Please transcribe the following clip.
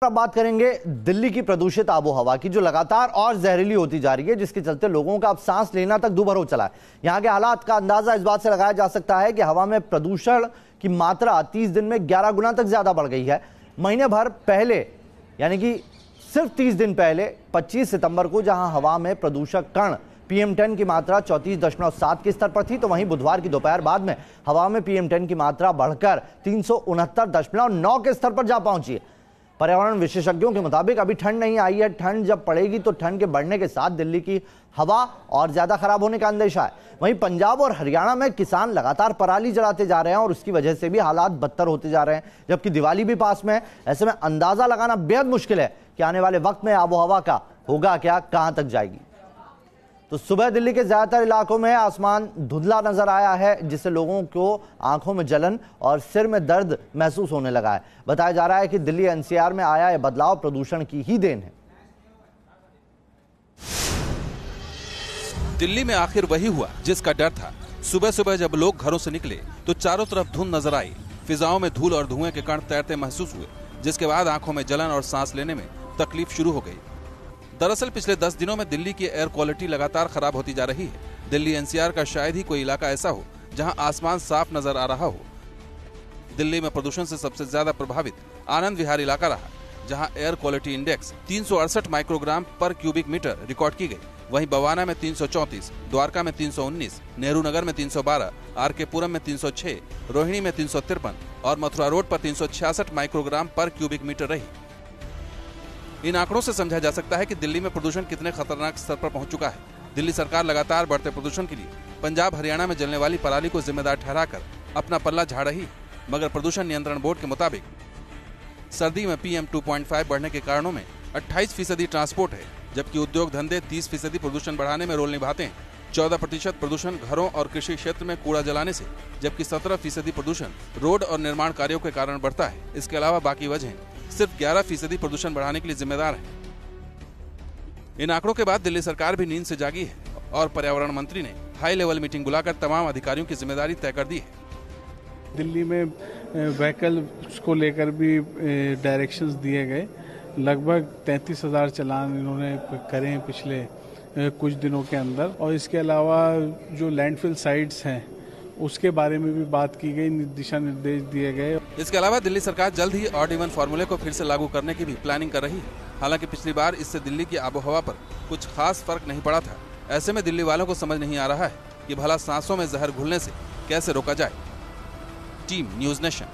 अब बात करेंगे दिल्ली की प्रदूषित आबोहवा की, जो लगातार और जहरीली होती जा रही है, जिसके चलते लोगों का अब सांस लेना तक दूभर हो चला है। यहां के हालात का अंदाजा इस बात से लगाया जा सकता है कि हवा में प्रदूषण की मात्रा 30 दिन में 11 गुना तक ज्यादा बढ़ गई है। महीने भर पहले, यानी कि सिर्फ 30 दिन पहले 25 सितंबर को जहां हवा में प्रदूषक कण PM10 की मात्रा 34.7 के स्तर पर थी, तो वहीं बुधवार की दोपहर बाद में हवा में PM10 की मात्रा बढ़कर 369.9 के स्तर पर जा पहुंची है। पर्यावरण विशेषज्ञों के मुताबिक अभी ठंड नहीं आई है। ठंड जब पड़ेगी तो ठंड के बढ़ने के साथ दिल्ली की हवा और ज्यादा खराब होने का अंदेशा है। वहीं पंजाब और हरियाणा में किसान लगातार पराली जलाते जा रहे हैं और उसकी वजह से भी हालात बदतर होते जा रहे हैं, जबकि दिवाली भी पास में है। ऐसे में अंदाजा लगाना बेहद मुश्किल है कि आने वाले वक्त में आबोहवा का होगा क्या, कहां तक जाएगी। तो सुबह दिल्ली के ज्यादातर इलाकों में आसमान धुंधला नजर आया है, जिससे लोगों को आंखों में जलन और सिर में दर्द महसूस होने लगा है। बताया जा रहा है कि दिल्ली NCR में आया यह बदलाव प्रदूषण की ही देन है। दिल्ली में आखिर वही हुआ जिसका डर था। सुबह सुबह जब लोग घरों से निकले तो चारों तरफ धुंध नजर आई। फिजाओं में धूल और धुएं के कण तैरते महसूस हुए, जिसके बाद आंखों में जलन और सांस लेने में तकलीफ शुरू हो गई। दरअसल पिछले 10 दिनों में दिल्ली की एयर क्वालिटी लगातार खराब होती जा रही है। दिल्ली NCR का शायद ही कोई इलाका ऐसा हो जहां आसमान साफ नजर आ रहा हो। दिल्ली में प्रदूषण से सबसे ज्यादा प्रभावित आनंद विहार इलाका रहा, जहां एयर क्वालिटी इंडेक्स 368 माइक्रोग्राम पर क्यूबिक मीटर रिकॉर्ड की गई। वहीं बवाना में 334, द्वारका में 319, नेहरू नगर में 312, RK पुरम में 306, रोहिणी में 353 और मथुरा रोड पर 366 माइक्रोग्राम पर क्यूबिक मीटर रही। इन आंकड़ों से समझा जा सकता है कि दिल्ली में प्रदूषण कितने खतरनाक स्तर पर पहुंच चुका है। दिल्ली सरकार लगातार बढ़ते प्रदूषण के लिए पंजाब हरियाणा में जलने वाली पराली को जिम्मेदार ठहराकर अपना पल्ला झाड़ रही है, मगर प्रदूषण नियंत्रण बोर्ड के मुताबिक सर्दी में PM 2.5 बढ़ने के कारणों में 28% ट्रांसपोर्ट है, जबकि उद्योग धंधे 30% प्रदूषण बढ़ाने में रोल निभाते हैं। 14% प्रदूषण घरों और कृषि क्षेत्र में कूड़ा जलाने से, जबकि 17% प्रदूषण रोड और निर्माण कार्यों के कारण बढ़ता है। इसके अलावा बाकी वजह सिर्फ 11% प्रदूषण बढ़ाने के लिए जिम्मेदार है। इन आंकड़ों के बाद दिल्ली सरकार भी नींद से जागी है और पर्यावरण मंत्री ने हाई लेवल मीटिंग बुलाकर तमाम अधिकारियों की जिम्मेदारी तय कर दी है। दिल्ली में व्हीकल को लेकर भी डायरेक्शंस दिए गए। लगभग 33,000 चालान इन्होंने करे हैं पिछले कुछ दिनों के अंदर, और इसके अलावा जो लैंडफिल साइट्स हैं उसके बारे में भी बात की गई, दिशा निर्देश दिए गए। इसके अलावा दिल्ली सरकार जल्द ही ऑड इवन फॉर्मूले को फिर से लागू करने की भी प्लानिंग कर रही है। हालांकि पिछली बार इससे दिल्ली की आबोहवा पर कुछ खास फर्क नहीं पड़ा था। ऐसे में दिल्ली वालों को समझ नहीं आ रहा है कि भला सांसों में जहर घुलने से कैसे रोका जाए। Team news nation.